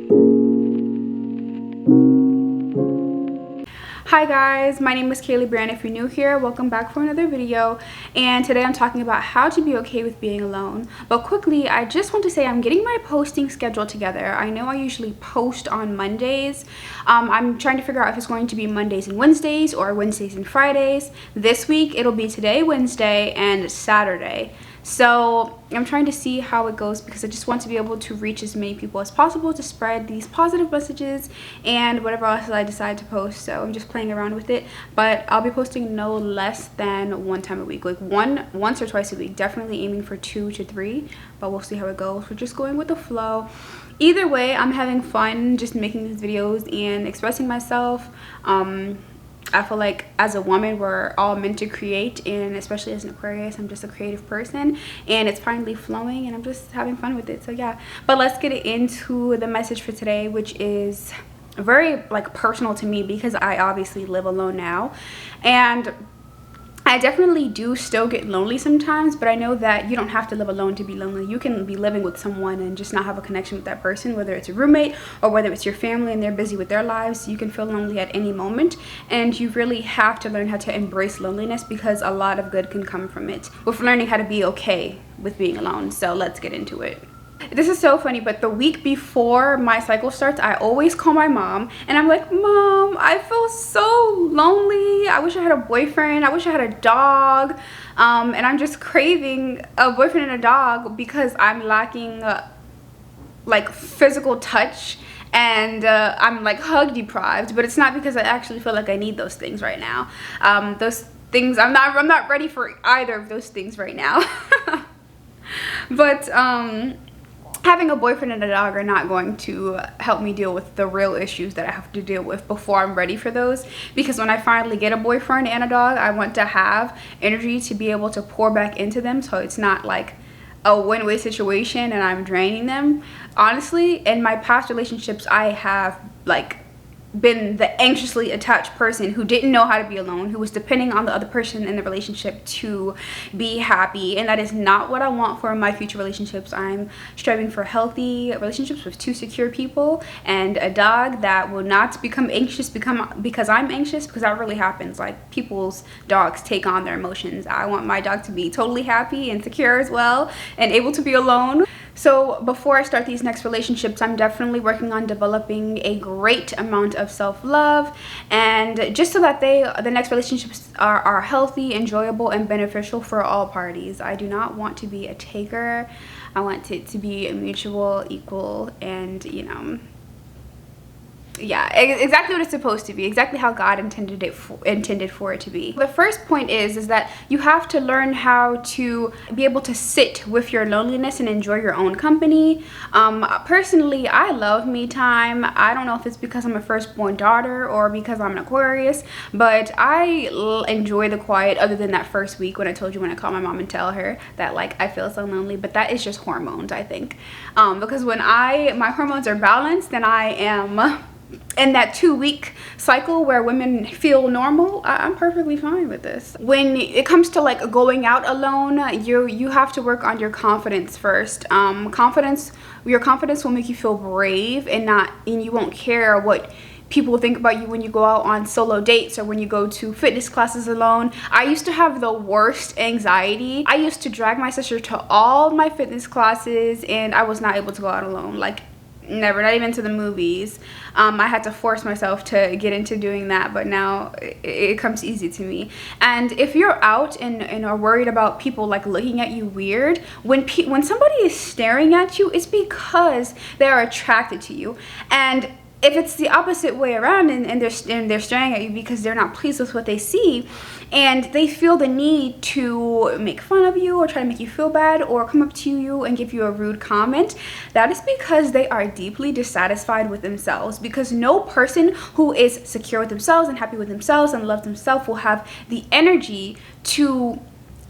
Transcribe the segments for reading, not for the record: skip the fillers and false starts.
Hi guys, my name is Kaylaa.brianne. If you're new here, welcome back for another video. And today I'm talking about how to be okay with being alone. But quickly, I just want to say I'm getting my posting schedule together. I know I usually post on Mondays. I'm trying to figure out if it's going to be Mondays and Wednesdays or Wednesdays and Fridays. This week it'll be today, Wednesday, and Saturday. So I'm trying to see how it goes because I just want to be able to reach as many people as possible to spread these positive messages and whatever else I decide to post. So I'm just playing around with it, but I'll be posting no less than one time a week, like once or twice a week. Definitely aiming for 2 to 3, but we'll see how it goes. We're just going with the flow. Either way, I'm having fun just making these videos and expressing myself. I feel like as a woman, we're all meant to create, and especially as an Aquarius, I'm just a creative person, and it's finally flowing, and I'm just having fun with it. So yeah, but let's get into the message for today, which is very like personal to me because I obviously live alone now, and I definitely do still get lonely sometimes, but I know that you don't have to live alone to be lonely. You can be living with someone and just not have a connection with that person, whether it's a roommate or whether it's your family and they're busy with their lives. You can feel lonely at any moment, and you really have to learn how to embrace loneliness because a lot of good can come from it with learning how to be okay with being alone. So let's get into it. This is so funny, but the week before my cycle starts, I always call my mom and I'm like, Mom, I feel so lonely. I wish I had a boyfriend. I wish I had a dog. And I'm just craving a boyfriend and a dog because I'm lacking like physical touch, and I'm like hug deprived, but it's not because I actually feel like I need those things right now. Those things, I'm not ready for either of those things right now. But having a boyfriend and a dog are not going to help me deal with the real issues that I have to deal with before I'm ready for those. Because when I finally get a boyfriend and a dog, I want to have energy to be able to pour back into them, so it's not like a one-way situation and I'm draining them. Honestly, in my past relationships, I have like been the anxiously attached person who didn't know how to be alone, who was depending on the other person in the relationship to be happy, and that is not what I want for my future relationships. I'm striving for healthy relationships with 2 secure people and a dog that will not become anxious because I'm anxious, because that really happens. Like, people's dogs take on their emotions. I want my dog to be totally happy and secure as well and able to be alone. So before I start these next relationships, I'm definitely working on developing a great amount of self-love, and just so that the next relationships are healthy, enjoyable, and beneficial for all parties. I do not want to be a taker. I want it to be a mutual, equal, and yeah, exactly what it's supposed to be, exactly how God intended for it to be. The first point is that you have to learn how to be able to sit with your loneliness and enjoy your own company. Personally, I love me time. I don't know if it's because I'm a firstborn daughter or because I'm an Aquarius, but I enjoy the quiet, other than that first week when I told you when I called my mom and tell her that like I feel so lonely. But that is just hormones, I think, because when my hormones are balanced, then I am in that 2-week cycle where women feel normal. I'm perfectly fine with this. When it comes to like going out alone, you have to work on your confidence first. Your confidence will make you feel brave, and you won't care what people think about you when you go out on solo dates or when you go to fitness classes alone. I used to have the worst anxiety. I used to drag my sister to all my fitness classes, and I was not able to go out alone. Like, never, not even to the movies. I had to force myself to get into doing that, but now it comes easy to me. And if you're out and are worried about people like looking at you weird, when somebody is staring at you, it's because they are attracted to you. And if it's the opposite way around and they're staring at you because they're not pleased with what they see, and they feel the need to make fun of you or try to make you feel bad or come up to you and give you a rude comment, that is because they are deeply dissatisfied with themselves. Because no person who is secure with themselves and happy with themselves and loves themselves will have the energy to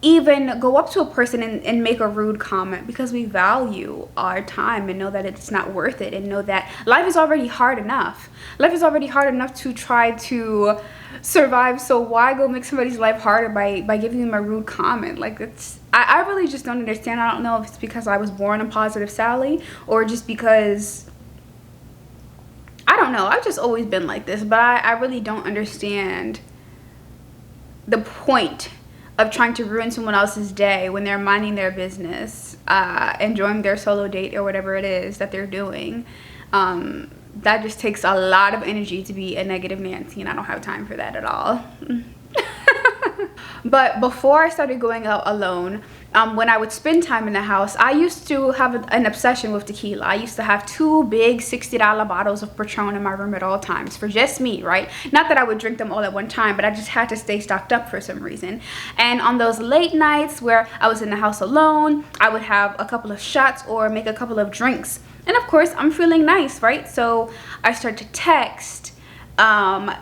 even go up to a person and make a rude comment, because we value our time and know that it's not worth it, and know that life is already hard enough. Life is already hard enough to try to survive, so why go make somebody's life harder by giving them a rude comment? Like, I really just don't understand. I don't know if it's because I was born a positive Sally or just because don't know, I've just always been like this, but I really don't understand the point of trying to ruin someone else's day when they're minding their business, enjoying their solo date or whatever it is that they're doing. That just takes a lot of energy to be a negative Nancy, and I don't have time for that at all. But before I started going out alone, when I would spend time in the house, I used to have an obsession with tequila. I used to have 2 big $60 bottles of Patron in my room at all times for just me, right? Not that I would drink them all at one time, but I just had to stay stocked up for some reason. And on those late nights where I was in the house alone, I would have a couple of shots or make a couple of drinks. And of course, I'm feeling nice, right? So I start to text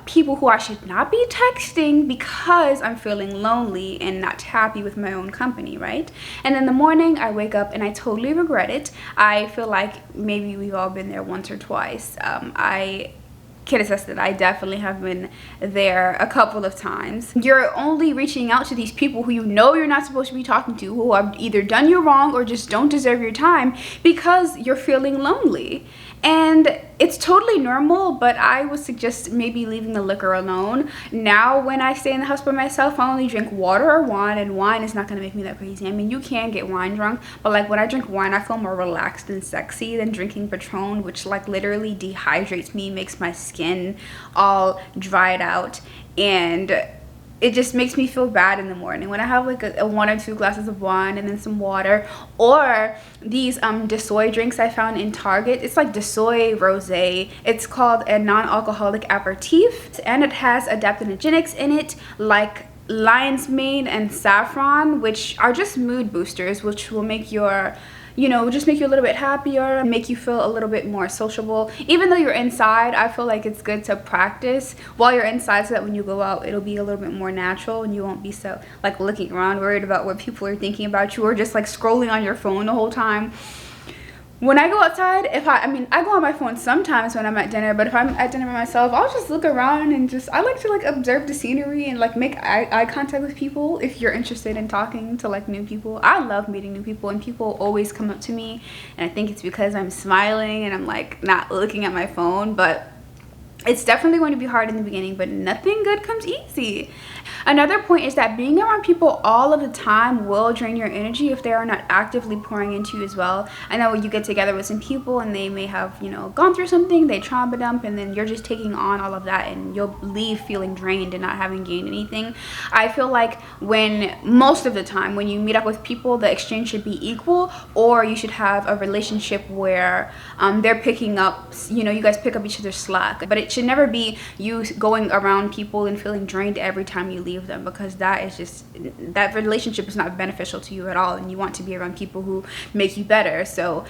people who I should not be texting because I'm feeling lonely and not happy with my own company, right? And in the morning I wake up and I totally regret it. I feel like maybe we've all been there once or twice. I can attest that I definitely have been there a couple of times. You're only reaching out to these people who you know you're not supposed to be talking to, who have either done you wrong or just don't deserve your time because you're feeling lonely. And it's totally normal, but I would suggest maybe leaving the liquor alone. Now when I stay in the house by myself, I only drink water or wine, and wine is not going to make me that crazy. I mean, you can get wine drunk, but like when I drink wine, I feel more relaxed and sexy than drinking Patron, which like literally dehydrates me, makes my skin all dried out, and it just makes me feel bad in the morning when I have like a 1 or 2 glasses of wine and then some water. Or these Desoy drinks I found in Target. It's like Desoy Rosé. It's called a non-alcoholic aperitif, and it has adaptogenics in it like lion's mane and saffron, which are just mood boosters, which will make your, you know, just make you a little bit happier, make you feel a little bit more sociable. Even though you're inside, I feel like it's good to practice while you're inside so that when you go out, it'll be a little bit more natural and you won't be so like looking around worried about what people are thinking about you, or just like scrolling on your phone the whole time. When I go outside, I mean, I go on my phone sometimes when I'm at dinner, but if I'm at dinner by myself, I'll just look around and I like to like observe the scenery and like make eye contact with people if you're interested in talking to like new people. I love meeting new people, and people always come up to me, and I think it's because I'm smiling and I'm like not looking at my phone. But it's definitely going to be hard in the beginning, but nothing good comes easy. Another point is that being around people all of the time will drain your energy if they are not actively pouring into you as well. I know when you get together with some people and they may have, you know, gone through something, they trauma dump, and then you're just taking on all of that and you'll leave feeling drained and not having gained anything. I feel like most of the time when you meet up with people, the exchange should be equal, or you should have a relationship where they're picking up, you know, you guys pick up each other's slack. But it should never be you going around people and feeling drained every time you leave them, because that relationship is not beneficial to you at all, and you want to be around people who make you better. So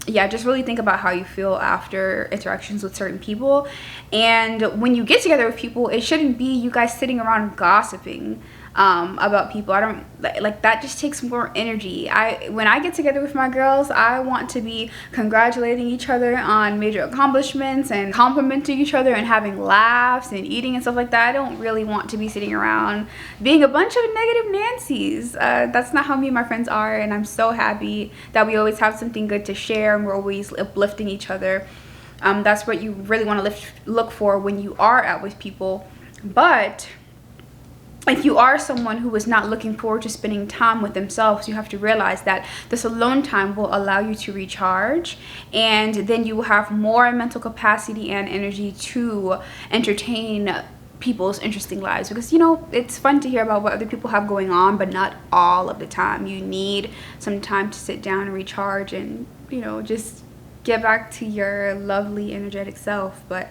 yeah, just really think about how you feel after interactions with certain people. And when you get together with people, it shouldn't be you guys sitting around gossiping about people. I don't like that. Just takes more energy. When I get together with my girls, I want to be congratulating each other on major accomplishments and complimenting each other and having laughs and eating and stuff like that. I don't really want to be sitting around being a bunch of negative Nancy's. That's not how me and my friends are, and I'm so happy that we always have something good to share and we're always uplifting each other. That's what you really want to look for when you are out with people. But if you are someone who is not looking forward to spending time with themselves, you have to realize that this alone time will allow you to recharge, and then you will have more mental capacity and energy to entertain people's interesting lives. Because, you know, it's fun to hear about what other people have going on, but not all of the time. You need some time to sit down and recharge and, you know, just get back to your lovely, energetic self. But,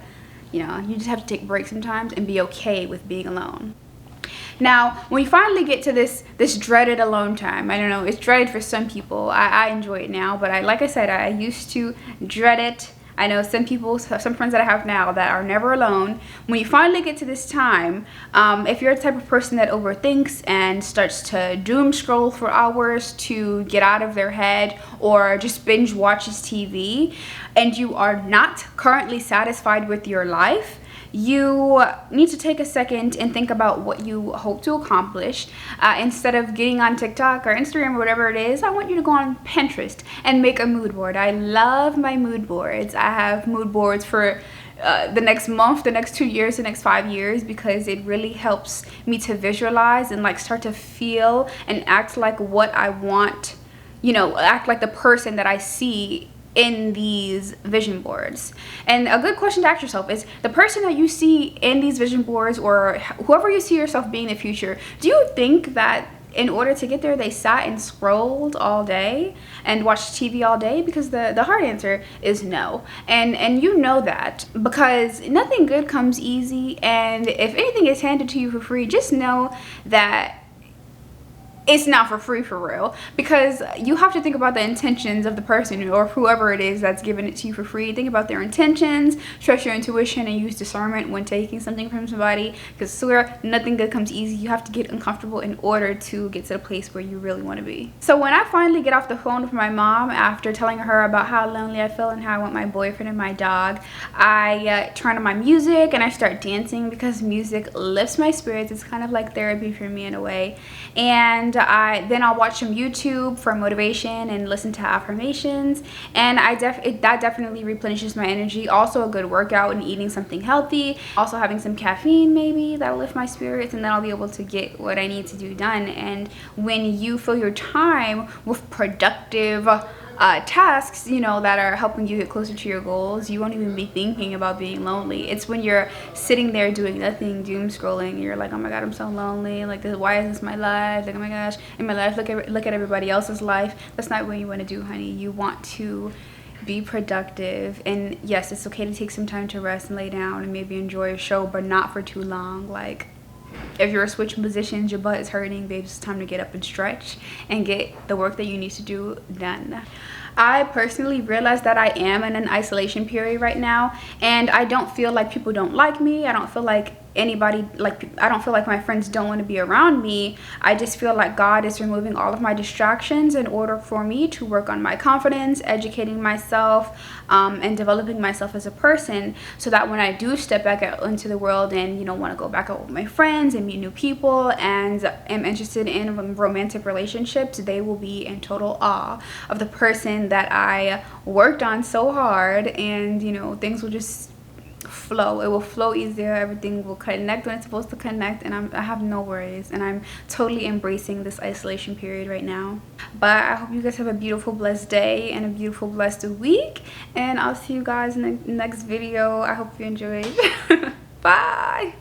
you know, you just have to take breaks sometimes and be okay with being alone. Now, when you finally get to this dreaded alone time, I don't know, it's dreaded for some people. I enjoy it now, but like I said, I used to dread it. I know some friends that I have now that are never alone. When you finally get to this time, if you're the type of person that overthinks and starts to doom scroll for hours to get out of their head, or just binge watches TV, and you are not currently satisfied with your life, you need to take a second and think about what you hope to accomplish. Instead of getting on TikTok or Instagram or whatever it is, I want you to go on Pinterest and make a mood board. I love my mood boards. I have mood boards for the next month, the next 2 years, the next 5 years, because it really helps me to visualize and like start to feel and act like what I want, you know, act like the person that I see in these vision boards. And a good question to ask yourself is, the person that you see in these vision boards, or whoever you see yourself being in the future, do you think that in order to get there they sat and scrolled all day and watched TV all day? Because the hard answer is no. And you know that, because nothing good comes easy, and if anything is handed to you for free, just know that it's not for free, for real, because you have to think about the intentions of the person or whoever it is that's giving it to you for free. Think about their intentions, trust your intuition, and use discernment when taking something from somebody, because I swear nothing good comes easy. You have to get uncomfortable in order to get to the place where you really want to be. So when I finally get off the phone with my mom after telling her about how lonely I feel and how I want my boyfriend and my dog, I turn on my music and I start dancing, because music lifts my spirits. It's kind of like therapy for me in a way. And I'll watch some YouTube for motivation and listen to affirmations, and that definitely replenishes my energy. Also a good workout and eating something healthy, also having some caffeine maybe, that'll lift my spirits, and then I'll be able to get what I need to do done. And when you fill your time with productive tasks, you know, that are helping you get closer to your goals, you won't even be thinking about being lonely. It's when you're sitting there doing nothing, doom scrolling, you're like, oh my god, I'm so lonely, like this, why is this my life, like oh my gosh, in my life, look at everybody else's life. That's not what you want to do, honey. You want to be productive. And yes, it's okay to take some time to rest and lay down and maybe enjoy a show, but not for too long. Like, if you're switching positions, your butt is hurting, babe, it's time to get up and stretch and get the work that you need to do done. I personally realized that I am in an isolation period right now, and I don't feel like people don't like me. I don't feel like anybody, I don't feel like my friends don't want to be around me. I just feel like God is removing all of my distractions in order for me to work on my confidence, educating myself, and developing myself as a person, so that when I do step back out into the world and, you know, want to go back out with my friends and meet new people and am interested in romantic relationships, they will be in total awe of the person that I worked on so hard, and, you know, things will just flow. It will flow easier. Everything will connect when it's supposed to connect, and I have no worries, and I'm totally embracing this isolation period right now. But I hope you guys have a beautiful, blessed day and a beautiful, blessed week, and I'll see you guys in the next video. I hope you enjoyed. Bye.